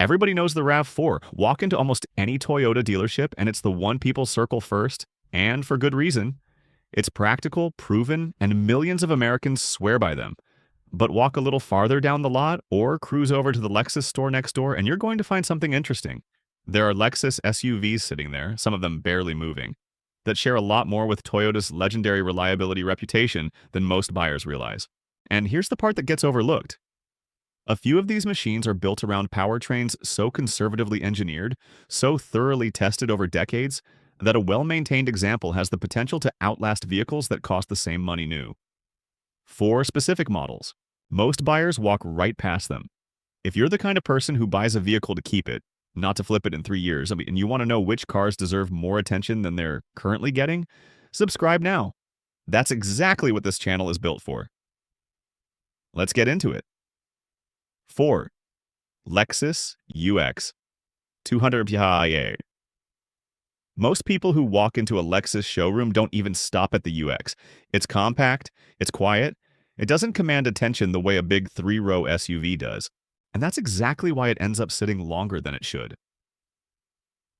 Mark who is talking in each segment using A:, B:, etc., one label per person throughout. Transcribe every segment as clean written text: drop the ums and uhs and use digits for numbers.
A: Everybody knows the RAV4. Walk into almost any Toyota dealership and it's the one people circle first, and for good reason. It's practical, proven, and millions of Americans swear by them. But walk a little farther down the lot or cruise over to the Lexus store next door and you're going to find something interesting. There are Lexus SUVs sitting there, some of them barely moving, that share a lot more with Toyota's legendary reliability reputation than most buyers realize. And here's the part that gets overlooked. A few of these machines are built around powertrains so conservatively engineered, so thoroughly tested over decades, that a well-maintained example has the potential to outlast vehicles that cost the same money new. 4 specific models. Most buyers walk right past them. If you're the kind of person who buys a vehicle to keep it, not to flip it in 3 years, and you want to know which cars deserve more attention than they're currently getting, subscribe now. That's exactly what this channel is built for. Let's get into it. 4. Lexus UX 200 PHA. Most people who walk into a Lexus showroom don't even stop at the UX. It's compact, it's quiet, it doesn't command attention the way a big 3-row SUV does. And that's exactly why it ends up sitting longer than it should.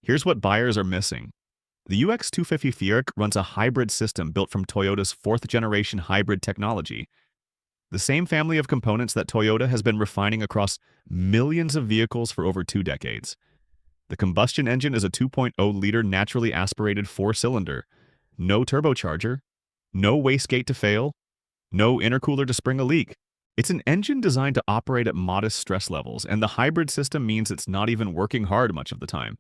A: Here's what buyers are missing. The UX 250 Fiat runs a hybrid system built from Toyota's 4th-generation hybrid technology. The same family of components that Toyota has been refining across millions of vehicles for over 2 decades. The combustion engine is a 2.0-liter naturally aspirated 4-cylinder. No turbocharger, no wastegate to fail, no intercooler to spring a leak. It's an engine designed to operate at modest stress levels, and the hybrid system means it's not even working hard much of the time.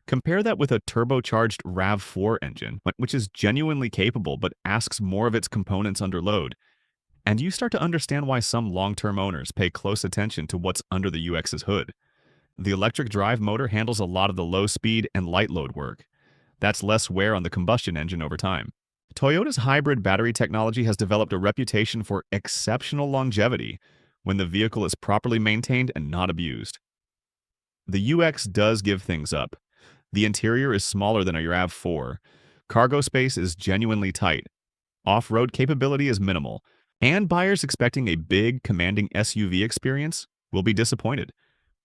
A: Compare that with a turbocharged RAV4 engine, which is genuinely capable but asks more of its components under load. And you start to understand why some long-term owners pay close attention to what's under the UX's hood. The electric drive motor handles a lot of the low-speed and light load work. That's less wear on the combustion engine over time. Toyota's hybrid battery technology has developed a reputation for exceptional longevity when the vehicle is properly maintained and not abused. The UX does give things up. The interior is smaller than a RAV4. Cargo space is genuinely tight. Off-road capability is minimal. And buyers expecting a big, commanding SUV experience will be disappointed.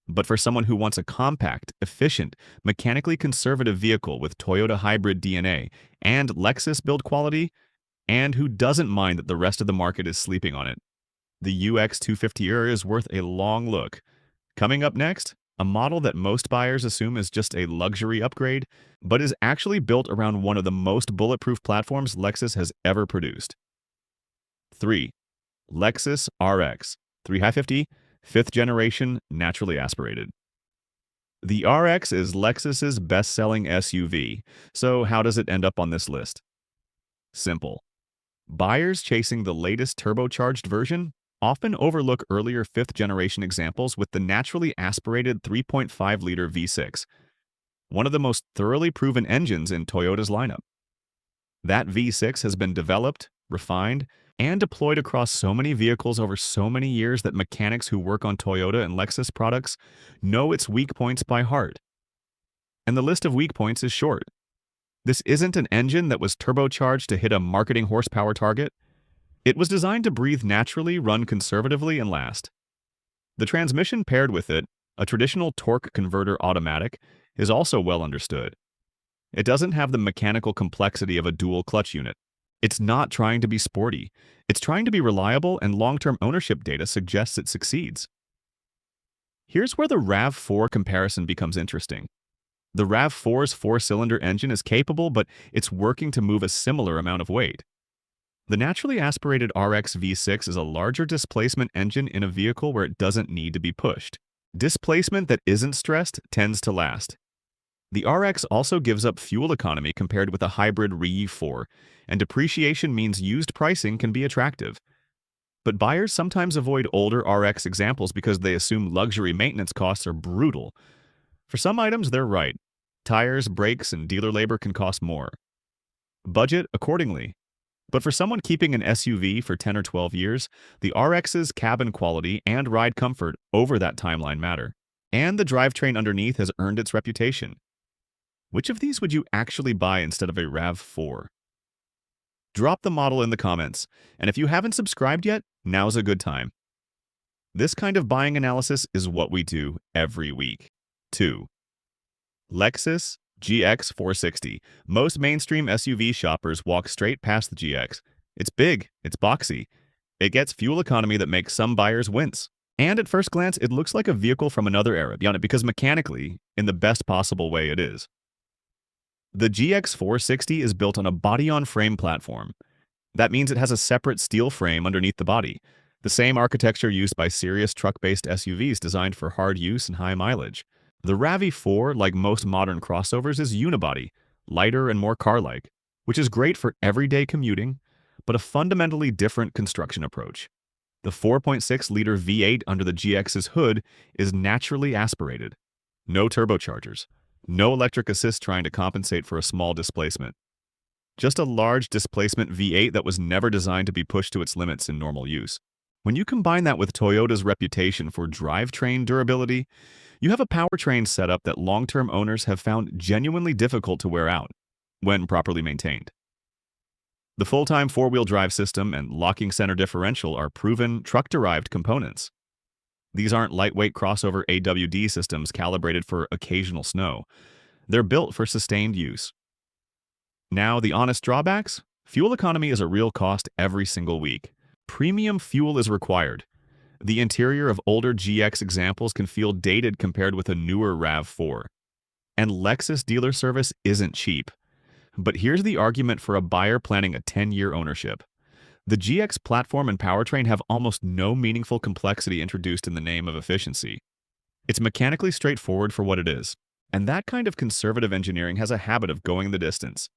A: But for someone who wants a compact, efficient, mechanically conservative vehicle with Toyota hybrid DNA and Lexus build quality, and who doesn't mind that the rest of the market is sleeping on it, the UX 250R is worth a long look. Coming up next, a model that most buyers assume is just a luxury upgrade, but is actually built around one of the most bulletproof platforms Lexus has ever produced. 3. Lexus RX 350, 5th generation, naturally aspirated. The RX is Lexus's best-selling SUV, so how does it end up on this list? Simple. Buyers chasing the latest turbocharged version often overlook earlier 5th generation examples with the naturally aspirated 3.5-liter V6, one of the most thoroughly proven engines in Toyota's lineup. That V6 has been developed, refined, and deployed across so many vehicles over so many years that mechanics who work on Toyota and Lexus products know its weak points by heart. And the list of weak points is short. This isn't an engine that was turbocharged to hit a marketing horsepower target. It was designed to breathe naturally, run conservatively, and last. The transmission paired with it, a traditional torque converter automatic, is also well understood. It doesn't have the mechanical complexity of a dual clutch unit. It's not trying to be sporty. It's trying to be reliable, and long-term ownership data suggests it succeeds. Here's where the RAV4 comparison becomes interesting. The RAV4's 4-cylinder engine is capable, but it's working to move a similar amount of weight. The naturally aspirated RX V6 is a larger displacement engine in a vehicle where it doesn't need to be pushed. Displacement that isn't stressed tends to last. The RX also gives up fuel economy compared with a hybrid RAV4, and depreciation means used pricing can be attractive. But buyers sometimes avoid older RX examples because they assume luxury maintenance costs are brutal. For some items, they're right. Tires, brakes, and dealer labor can cost more. Budget accordingly. But for someone keeping an SUV for 10 or 12 years, the RX's cabin quality and ride comfort over that timeline matter. And the drivetrain underneath has earned its reputation. Which of these would you actually buy instead of a RAV4? Drop the model in the comments, and if you haven't subscribed yet, now's a good time. This kind of buying analysis is what we do every week. 2. Lexus GX 460. Most mainstream SUV shoppers walk straight past the GX. It's big, it's boxy, it gets fuel economy that makes some buyers wince. And at first glance, it looks like a vehicle from another era, beyond it, because mechanically, in the best possible way it is. The GX 460 is built on a body-on-frame platform. That means it has a separate steel frame underneath the body, the same architecture used by serious truck-based SUVs designed for hard use and high mileage. The RAV4, like most modern crossovers, is unibody, lighter and more car-like, which is great for everyday commuting, but a fundamentally different construction approach. The 4.6-liter V8 under the GX's hood is naturally aspirated. No turbochargers, no electric assist trying to compensate for a small displacement. Just a large displacement V8 that was never designed to be pushed to its limits in normal use. When you combine that with Toyota's reputation for drivetrain durability, you have a powertrain setup that long-term owners have found genuinely difficult to wear out when properly maintained. The full-time four-wheel drive system and locking center differential are proven truck-derived components. These aren't lightweight crossover AWD systems calibrated for occasional snow. They're built for sustained use. Now, the honest drawbacks? Fuel economy is a real cost every single week. Premium fuel is required. The interior of older GX examples can feel dated compared with a newer RAV4. And Lexus dealer service isn't cheap. But here's the argument for a buyer planning a 10-year ownership. The GX platform and powertrain have almost no meaningful complexity introduced in the name of efficiency. It's mechanically straightforward for what it is, and that kind of conservative engineering has a habit of going the distance.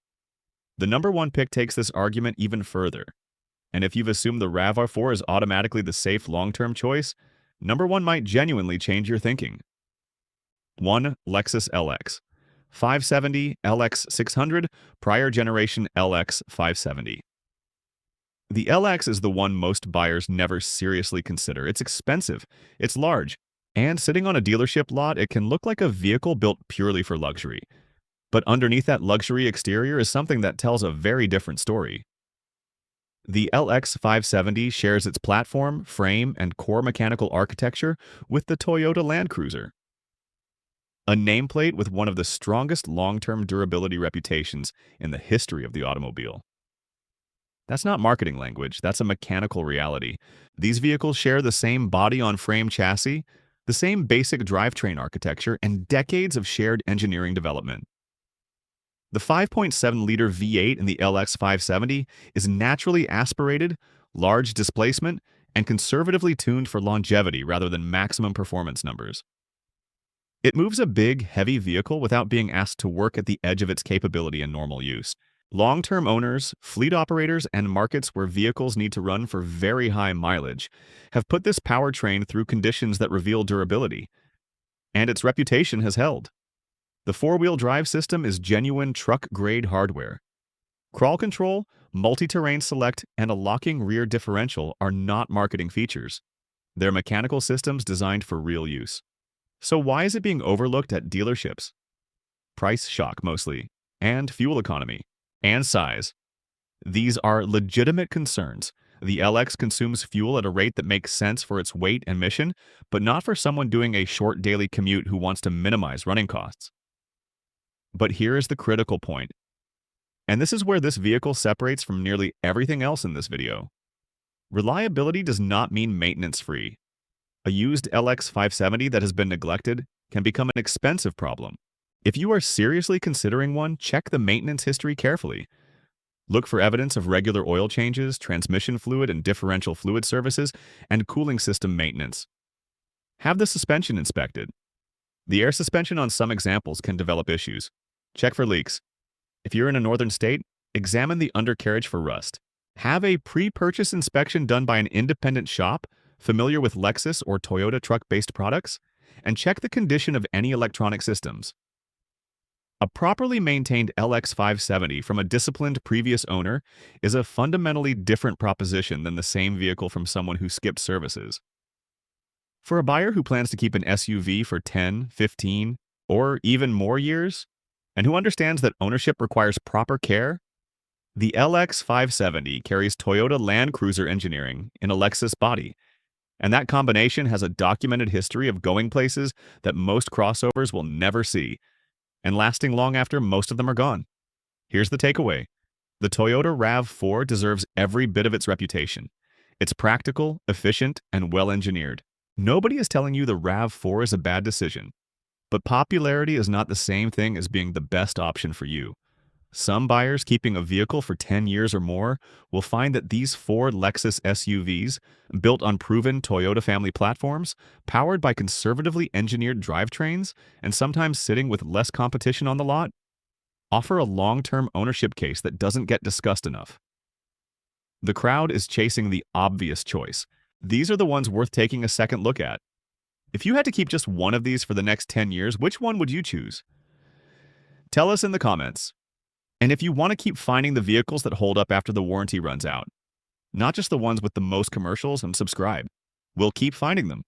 A: The number one pick takes this argument even further. And if you've assumed the RAV4 is automatically the safe long-term choice, number one might genuinely change your thinking. 1. Lexus LX. 570, LX 600, prior generation LX 570. The LX is the one most buyers never seriously consider. It's expensive, it's large, and sitting on a dealership lot, it can look like a vehicle built purely for luxury. But underneath that luxury exterior is something that tells a very different story. The LX 570 shares its platform, frame, and core mechanical architecture with the Toyota Land Cruiser. A nameplate with one of the strongest long-term durability reputations in the history of the automobile. That's not marketing language, that's a mechanical reality. These vehicles share the same body-on-frame chassis, the same basic drivetrain architecture, and decades of shared engineering development. The 5.7-liter V8 in the LX 570 is naturally aspirated, large displacement, and conservatively tuned for longevity rather than maximum performance numbers. It moves a big, heavy vehicle without being asked to work at the edge of its capability in normal use. Long-term owners, fleet operators, and markets where vehicles need to run for very high mileage have put this powertrain through conditions that reveal durability, and its reputation has held. The four-wheel drive system is genuine truck-grade hardware. Crawl control, multi-terrain select, and a locking rear differential are not marketing features. They're mechanical systems designed for real use. So why is it being overlooked at dealerships? Price shock, mostly, and fuel economy, and size. These are legitimate concerns. The LX consumes fuel at a rate that makes sense for its weight and mission, but not for someone doing a short daily commute who wants to minimize running costs. But here is the critical point. And this is where this vehicle separates from nearly everything else in this video. Reliability does not mean maintenance-free. A used LX 570 that has been neglected can become an expensive problem. If you are seriously considering one, check the maintenance history carefully. Look for evidence of regular oil changes, transmission fluid and differential fluid services, and cooling system maintenance. Have the suspension inspected. The air suspension on some examples can develop issues. Check for leaks. If you're in a northern state, examine the undercarriage for rust. Have a pre-purchase inspection done by an independent shop familiar with Lexus or Toyota truck-based products, and check the condition of any electronic systems. A properly maintained LX 570 from a disciplined previous owner is a fundamentally different proposition than the same vehicle from someone who skipped services. For a buyer who plans to keep an SUV for 10, 15, or even more years, and who understands that ownership requires proper care, the LX 570 carries Toyota Land Cruiser engineering in a Lexus body, And that combination has a documented history of going places that most crossovers will never see, and lasting long after most of them are gone. Here's the takeaway. The Toyota RAV4 deserves every bit of its reputation. It's practical, efficient, and well-engineered. Nobody is telling you the RAV4 is a bad decision, but popularity is not the same thing as being the best option for you. Some buyers keeping a vehicle for 10 years or more will find that these four Lexus SUVs, built on proven Toyota family platforms, powered by conservatively engineered drivetrains, and sometimes sitting with less competition on the lot, offer a long-term ownership case that doesn't get discussed enough. The crowd is chasing the obvious choice. These are the ones worth taking a second look at. If you had to keep just one of these for the next 10 years, which one would you choose? Tell us in the comments. And if you want to keep finding the vehicles that hold up after the warranty runs out, not just the ones with the most commercials, and subscribe. We'll keep finding them.